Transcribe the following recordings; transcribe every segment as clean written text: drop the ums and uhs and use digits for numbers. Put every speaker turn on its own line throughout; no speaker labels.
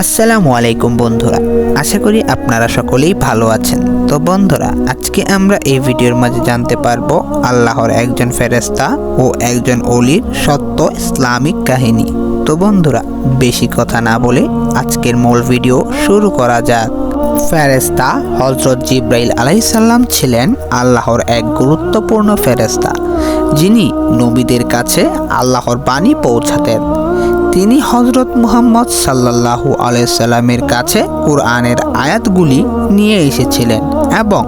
আসসালামু আলাইকুম বন্ধুরা, আশা করি আপনারা সকলেই ভালো আছেন। তো বন্ধুরা, আজকে আমরা এই ভিডিওর মাঝে জানতে পারবো আল্লাহর একজন ফেরেশতা ও একজন ওলির সত্য ইসলামিক কাহিনী। তো বন্ধুরা, বেশি কথা না বলে আজকের মূল ভিডিও শুরু করা যাক। ফেরেশতা হযরত জিবরাইল আলাইহিস সালাম ছিলেন আল্লাহর এক গুরুত্বপূর্ণ ফেরেশতা, যিনি নবীদের কাছে আল্লাহর বাণী পৌঁছাতেন। তিনি হযরত মুহাম্মদ সাল্লাল্লাহু আলাইহি সাল্লামের কাছে কুরআনের আয়াতগুলি নিয়ে এসেছিলেন এবং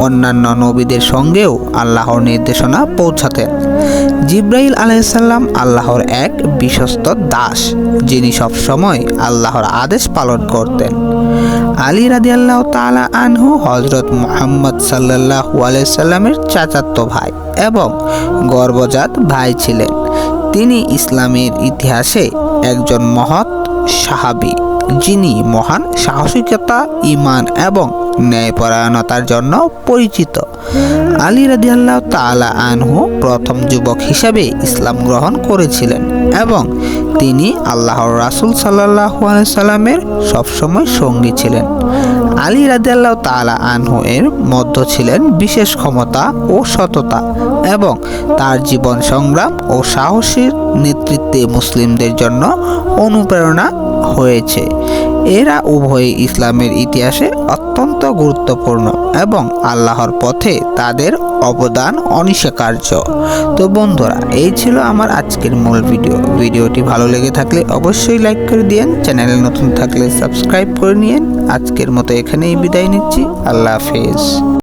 অন্যান্য নবীদের সঙ্গেও আল্লাহর নির্দেশনা পৌঁছাতেন। জিবরাইল আলাইহিস সালাম আল্লাহর এক বিশ্বস্ত দাস, যিনি সবসময় আল্লাহর আদেশ পালন করতেন। আলী রাদিয়াল্লাহু তাআলা আনহু হযরত মুহাম্মদ সাল্লাল্লাহু আলাইহি সাল্লামের চাচাতো ভাই এবং গর্ভজাত ভাই ছিলেন। তিনি ইসলামের ইতিহাসে একজন মহৎ সাহাবী, যিনি মহান সাহসিকতা, ঈমান এবং ন্যায়পরায়ণতার জন্য পরিচিত। আলী রাদিয়াল্লাহু তাআলা আনহু প্রথম যুবক হিসাবে ইসলাম গ্রহণ করেছিলেন এবং তিনি আল্লাহর রাসূল সাল্লাল্লাহু আলাইহি সাল্লামের সবসময় সঙ্গী ছিলেন। আলী রাদিয়াল্লাহু তাআলা আনহু এর মধ্যে ছিলেন বিশেষ ক্ষমতা ও সততা, এবং তার জীবন সংগ্রাম ও সাহসী নেতৃত্বে মুসলিমদের জন্য অনুপ্রেরণা হয়েছে। এরা উভয়ই ইসলামের ইতিহাসে অত্যন্ত গুরুত্বপূর্ণ এবং আল্লাহর পথে তাদের অবদান অনস্বীকার্য। তো বন্ধুরা, এই ছিল আমার আজকের মূল ভিডিওটি ভালো লেগে থাকলে অবশ্যই লাইক করে দিয়েন, চ্যানেলে নতুন থাকলে সাবস্ক্রাইব করে নিন। আজকের মতো এখানেই বিদায় নিচ্ছি। আল্লাহ হাফেজ।